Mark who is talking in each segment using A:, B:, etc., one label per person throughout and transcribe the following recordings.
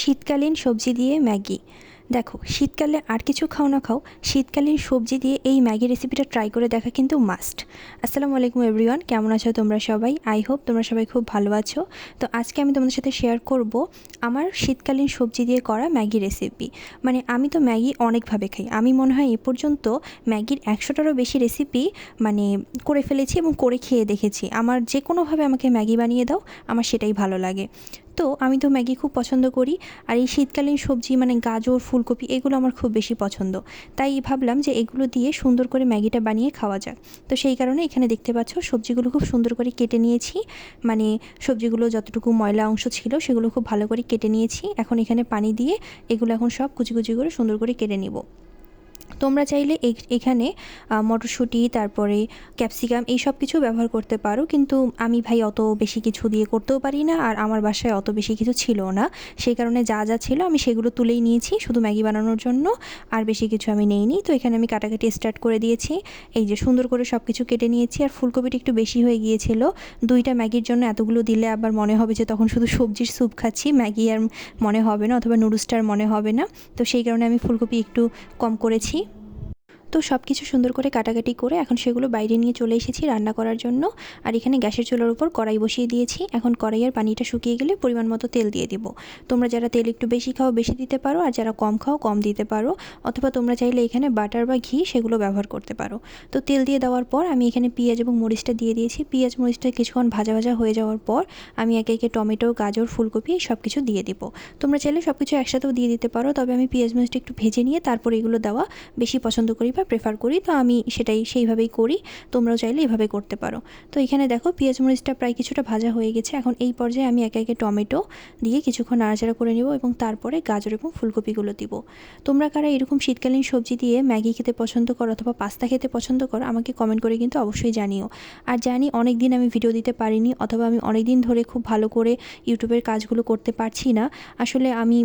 A: শীতকালীন সবজি দিয়ে ম্যাগি। দেখো, শীতকালে আর কিছু খাও না খাও, শীতকালীন সবজি দিয়ে এই ম্যাগি রেসিপিটা ট্রাই করে দেখা কিন্তু মাস্ট। আসসালামু আলাইকুম এভরিওয়ান, কেমন আছো তোমরা সবাই? আই হোপ তোমরা সবাই খুব ভালো আছো। তো আজকে আমি তোমাদের সাথে শেয়ার করব আমার শীতকালীন সবজি দিয়ে করা ম্যাগি রেসিপি। মানে আমি তো ম্যাগি অনেকভাবে খাই, আমি মনে হয় এ পর্যন্ত ম্যাগির 100টারও বেশি রেসিপি মানে করে ফেলেছি এবং করে খেয়ে দেখেছি। আমার যে কোনোভাবে আমাকে ম্যাগি বানিয়ে দাও, আমার সেটাই ভালো লাগে। তো আমি তো ম্যাগি খুব পছন্দ করি। আর এই শীতকালীন সবজি মানে গাজর, ফুলকপি এগুলো আমার খুব বেশি পছন্দ। তাই ভাবলাম যে এগুলো দিয়ে সুন্দর করে ম্যাগিটা বানিয়ে খাওয়া যাক। তো সেই কারণে এখানে দেখতে পাচ্ছ সবজিগুলো খুব সুন্দর করে কেটে নিয়েছি। মানে সবজিগুলো যতটুকু ময়লা অংশ ছিল সেগুলো খুব ভালো করে কেটে নিয়েছি। এখন এখানে পানি দিয়ে এগুলো এখন সব কুচি কুচি করে সুন্দর করে কেটে নিব। তোমরা চাইলে এখানে মটরশুঁটি, তারপরে ক্যাপসিকাম এই সব কিছু ব্যবহার করতে পারো, কিন্তু আমি ভাই অত বেশি কিছু দিয়ে করতেও পারি না, আর আমার বাসায় অত বেশি কিছু ছিল না। সেই কারণে যা যা ছিল আমি সেগুলো তুলেই নিয়েছি শুধু ম্যাগি বানানোর জন্য, আর বেশি কিছু আমি নেইনি। তো এখানে আমি কাটাকাটি স্টার্ট করে দিয়েছি। এই যে সুন্দর করে সব কিছু কেটে নিয়েছি। আর ফুলকপিটা একটু বেশি হয়ে গিয়েছিল, দুইটা ম্যাগির জন্য এতগুলো দিলে আবার মনে হবে যে তখন শুধু সবজির স্যুপ খাচ্ছি, ম্যাগি আর মনে হবে না, অথবা নুডলসটা আর মনে হবে না। তো সেই কারণে আমি ফুলকপি একটু কম করেছি। তো সব কিছু সুন্দর করে কাটাকাটি করে এখন সেগুলো বাইরে নিয়ে চলে এসেছি রান্না করার জন্য। আর এখানে গ্যাসের চুলার উপর কড়াই বসিয়ে দিয়েছি। এখন কড়াইয়ের পানিটা শুকিয়ে গেলে পরিমাণ মতো তেল দিয়ে দিব। তোমরা যারা তেল একটু বেশি খাও বেশি দিতে পারো, আর যারা কম খাও কম দিতে পারো, অথবা তোমরা চাইলে এখানে বাটার বা ঘি সেগুলো ব্যবহার করতে পারো। তো তেল দিয়ে দেওয়ার পর আমি এখানে পেঁয়াজ এবং মরিচটা দিয়ে দিয়েছি। পেঁয়াজ মরিচটা কিছুক্ষণ ভাজা ভাজা হয়ে যাওয়ার পর আমি একে একে টমেটো, গাজর, ফুলকপি সব কিছু দিয়ে দিব। তোমরা চাইলে সব কিছু একসাথেও দিয়ে দিতে পারো, তবে আমি পেঁয়াজ মরিচটা একটু ভেজে নিয়ে তারপর এগুলো দেওয়া বেশি পছন্দ করি বা প্রেফার করি। তো আমি সেইভাবেই করি, তোমরাও চাইলে এভাবে করতে পারো। তো এখানে দেখো পেঁয়াজ মরিচটা প্রায় কিছুটা ভাজা হয়ে গেছে। এখন এই পর্যায়ে আমি একে একে টমেটো দিয়ে কিছুক্ষণ নাড়াচাড়া করে নেব এবং তারপরে গাজর এবং ফুলকপিগুলো দিব। তোমরা কারা এরকম শীতকালীন সবজি দিয়ে ম্যাগি খেতে পছন্দ করো অথবা পাস্তা খেতে পছন্দ করো, আমাকে কমেন্ট করে কিন্তু অবশ্যই জানিও। আর জানি অনেক দিন আমি ভিডিও দিতে পারিনি, অথবা আমি অনেক দিন ধরে খুব ভালো করে ইউটিউবের কাজগুলো করতে পারছি না। আসলে আমি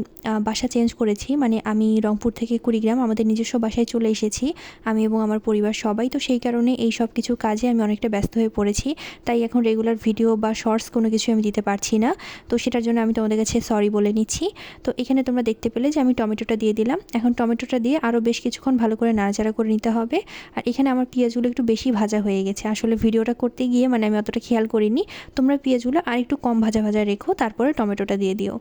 A: বাসা চেঞ্জ করেছি, মানে আমি রংপুর থেকে কুড়িগ্রাম আমাদের নিজস্ব বাসায় চলে এসেছি, আমি এবং আমার পরিবার সবাই। তো সেই কারণে এই সব কিছু কাজে আমি অনেকটা ব্যস্ত হয়ে পড়েছি। তাই এখন রেগুলার ভিডিও বা শর্টস কোনো কিছু আমি দিতে পারছি না। তো সেটার জন্য আমি তোমাদের কাছে সরি বলে নিচ্ছি। তো এখানে তোমরা দেখতে পেলে যে আমি টমেটোটা দিয়ে দিলাম। এখন টমেটোটা দিয়ে আরও বেশ কিছুক্ষণ ভালো করে নাড়াচাড়া করে নিতে হবে। আর এখানে আমার পেঁয়াজগুলো একটু বেশি ভাজা হয়ে গেছে, আসলে ভিডিওটা করতে গিয়ে মানে আমি অতটা খেয়াল করিনি। তোমরা পেঁয়াজগুলো আর একটু কম ভাজা ভাজা রেখো, তারপরে টমেটোটা দিয়ে দিও।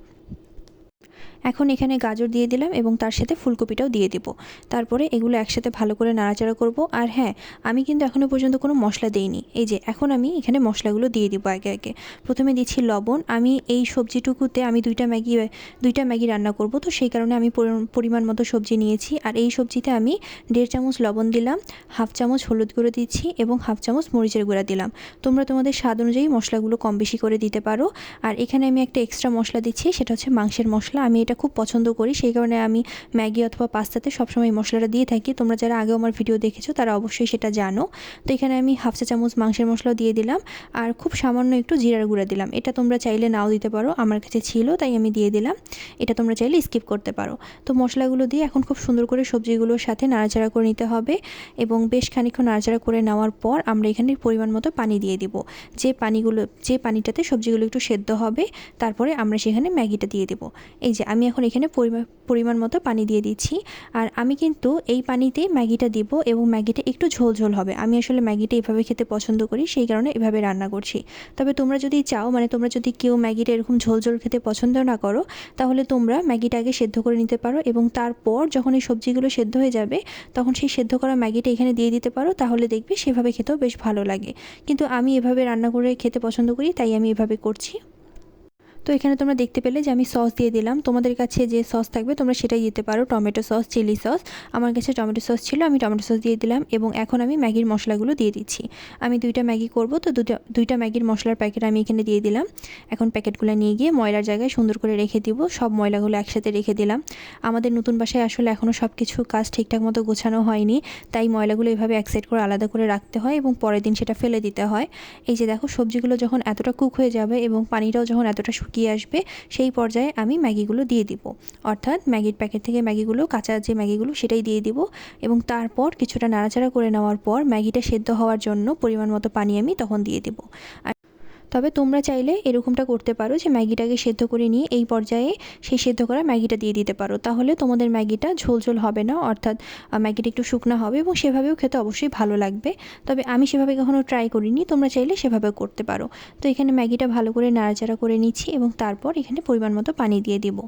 A: এখন এখানে গাজর দিয়ে দিলাম এবং তার সাথে ফুলকপিটাও দিয়ে দিব। তারপরে এগুলো একসাথে ভালো করে নাড়াচাড়া করব। আর হ্যাঁ, আমি কিন্তু এখনও পর্যন্ত কোনো মশলা দেইনি। এই যে এখন আমি এখানে মশলাগুলো দিয়ে দিব একে একে। প্রথমে দিচ্ছি লবণ। আমি এই সবজিটুকুতে আমি দুইটা ম্যাগি রান্না করব, তো সেই কারণে আমি পরিমাণ মতো সবজি নিয়েছি। আর এই সবজিতে আমি 1.5 চামচ লবণ দিলাম, হাফ চামচ হলুদ গুঁড়ো দিচ্ছি এবং হাফ চামচ মরিচের গুঁড়া দিলাম। তোমরা তোমাদের স্বাদ অনুযায়ী মশলাগুলো কম বেশি করে দিতে পারো। আর এখানে আমি একটা এক্সট্রা মশলা দিচ্ছি, সেটা হচ্ছে মাংসের মশলা। আমি এটা খুব পছন্দ করি, সেই কারণে আমি ম্যাগি অথবা পাস্তাতে সবসময় মশলাটা দিয়ে থাকি। তোমরা যারা আগেও আমার ভিডিও দেখেছো তারা অবশ্যই সেটা জানো। তো এখানে আমি হাফ চা চামচ মাংসের মশলাও দিয়ে দিলাম, আর খুব সামান্য একটু জিরার গুঁড়া দিলাম। এটা তোমরা চাইলে নাও দিতে পারো, আমার কাছে ছিল তাই আমি দিয়ে দিলাম। এটা তোমরা চাইলে স্কিপ করতে পারো। তো মশলাগুলো দিয়ে এখন খুব সুন্দর করে সবজিগুলোর সাথে নাড়াচাড়া করে নিতে হবে এবং বেশ খানিকক্ষণ নাড়াচাড়া করে নেওয়ার পর আমরা এখানে পরিমাণ মতো পানি দিয়ে দিব। যে পানিটাতে সবজিগুলো একটু সেদ্ধ হবে, তারপরে আমরা সেখানে ম্যাগিটা দিয়ে দেব। এই যে আমি এখন এখানে পরিমাণ মতো পানি দিয়ে দিচ্ছি। আর আমি কিন্তু এই পানিতেই ম্যাগিটা দিব এবং ম্যাগিটা একটু ঝোল ঝোল হবে। আমি আসলে ম্যাগিটা এভাবে খেতে পছন্দ করি, সেই কারণে এভাবে রান্না করছি। তবে তোমরা যদি চাও, মানে তোমরা যদি কেউ ম্যাগিটা এরকম ঝোল ঝোল খেতে পছন্দ না করো, তাহলে তোমরা ম্যাগিটা আগে সেদ্ধ করে নিতে পারো এবং তারপর যখন এই সবজিগুলো সেদ্ধ হয়ে যাবে তখন সেই সেদ্ধ করা ম্যাগিটা এখানে দিয়ে দিতে পারো, তাহলে দেখবে সেভাবে খেতেও বেশ ভালো লাগে। কিন্তু আমি এভাবে রান্না করে খেতে পছন্দ করি, তাই আমি এভাবে করছি। তো এখানে তোমরা দেখতে পেলে যে আমি সস দিয়ে দিলাম। তোমাদের কাছে যে সস থাকবে তোমরা সেটাই দিতে পারো, টমেটো সস, চিলি সস। আমার কাছে টমেটো সস ছিল, আমি টমেটো সস দিয়ে দিলাম এবং এখন আমি ম্যাগির মশলাগুলো দিয়ে দিচ্ছি। আমি 2টা ম্যাগি করব, তো দুইটা ম্যাগির মশলার প্যাকেট আমি এখানে দিয়ে দিলাম। এখন প্যাকেটগুলো নিয়ে গিয়ে ময়লার জায়গায় সুন্দর করে রেখে দিব। সব ময়লাগুলো একসাথে রেখে দিলাম। আমাদের নতুন বাসায় আসলে এখনও সব কিছু কাজ ঠিকঠাক মতো গোছানো হয়নি, তাই ময়লাগুলো এভাবে এক সাইড করে আলাদা করে রাখতে হয় এবং পরের দিন সেটা ফেলে দিতে হয়। এই যে দেখো সবজিগুলো যখন এতটা কুক হয়ে যাবে এবং পানিটাও যখন এতটা শুকিয়ে আসবে, সেই পর্যায়ে আমি ম্যাগিগুলো দিয়ে দিব। অর্থাৎ ম্যাগির প্যাকেট থেকে ম্যাগিগুলো, কাঁচা যে ম্যাগিগুলো সেটাই দিয়ে দিব এবং তারপর কিছুটা নাড়াচাড়া করে নেওয়ার পর ম্যাগিটা সেদ্ধ হওয়ার জন্য পরিমাণ মতো পানি আমি তখন দিয়ে দিব। তবে তোমরা চাইলে এরকমটা করতে পারো যে ম্যাগিটাকে সেদ্ধ করে নিয়ে এই পর্যায়ে সেই সেদ্ধ করা ম্যাগিটা দিয়ে দিতে পারো, তাহলে তোমাদের ম্যাগিটা ঝোল হবে না, অর্থাৎ ম্যাগিটা একটু শুকনো হবে এবং সেভাবেও খেতে অবশ্যই ভালো লাগবে। তবে আমি সেভাবে কখনো ট্রাই করিনি, তোমরা চাইলে সেভাবেও করতে পারো। তো এখানে ম্যাগিটা ভালো করে নাড়াচাড়া করে নিচ্ছি এবং তারপর এখানে পরিমাণ মতো পানি দিয়ে দিব।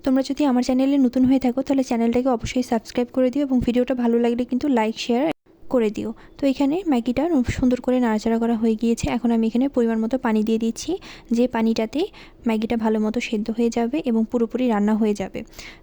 A: তোমরা যদি আমার চ্যানেলে নতুন হয়ে থাকো তাহলে চ্যানেলটাকে অবশ্যই সাবস্ক্রাইব করে দিও এবং ভিডিওটা ভালো লাগলে কিন্তু লাইক শেয়ার করে দিও। তো এখানে ম্যাগিটা সুন্দর করে নাড়াচাড়া করা হয়ে গিয়েছে। এখন আমি এখানে পরিমাণ মতো পানি দিয়ে দিচ্ছি, যে পানিটাতে ম্যাগিটা ভালো মতো সেদ্ধ হয়ে যাবে এবং পুরোপুরি রান্না হয়ে যাবে।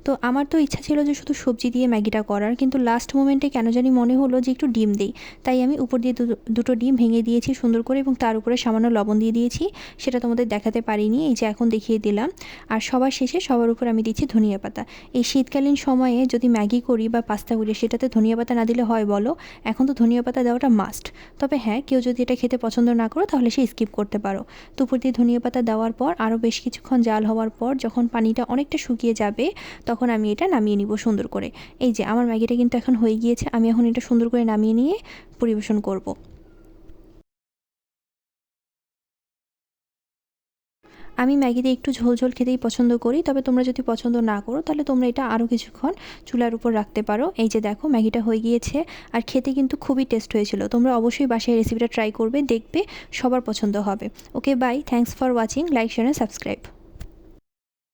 A: তো আমার তো ইচ্ছা ছিল যে শুধু সবজি দিয়ে ম্যাগিটা করার, কিন্তু লাস্ট মোমেন্টে কেন জানি মনে হলো যে একটু ডিম দিই, তাই আমি উপর দিয়ে দুটো ডিম ভেঙে দিয়েছি সুন্দর করে এবং তার উপরে সামান্য লবণ দিয়ে দিয়েছি। সেটা তোমাদের দেখাতে পারিনি, এই যে এখন দেখিয়ে দিলাম। আর সবার শেষে সবার উপর আমি দিচ্ছি ধনিয়া পাতা। এই শীতকালীন সময়ে যদি ম্যাগি করি বা পাস্তা করি সেটাতে ধনিয়া পাতা না দিলে হয় বলো? এখন তো ধনিয়া পাতা দেওয়াটা মাস্ট। তবে হ্যাঁ, কেউ যদি এটা খেতে পছন্দ না করো তাহলে সে স্কিপ করতে পারো। তো উপর দিয়ে ধনিয়া পাতা দেওয়ার পর আরও বেশ কিছুক্ষণ জাল হওয়ার পর যখন পানিটা অনেকটা শুকিয়ে যাবে তখন আমি এটা নামিয়ে নিব সুন্দর করে। এই যে আমার ম্যাগিটা কিন্তু এখন হয়ে গিয়েছে, আমি এখন এটা সুন্দর করে নামিয়ে নিয়ে পরিবেশন করব। আমি ম্যাগিতে একটু ঝোল খেতেই পছন্দ করি, তবে তোমরা যদি পছন্দ না করো তাহলে তোমরা এটা আরও কিছুক্ষণ চুলার উপর রাখতে পারো। এই যে দেখো ম্যাগিটা হয়ে গিয়েছে, আর খেতে কিন্তু খুবই টেস্ট হয়েছিল। তোমরা অবশ্যই বাসায় রেসিপিটা ট্রাই করবে, দেখবে সবার পছন্দ হবে। Okay bye, thanks for watching, like share and subscribe.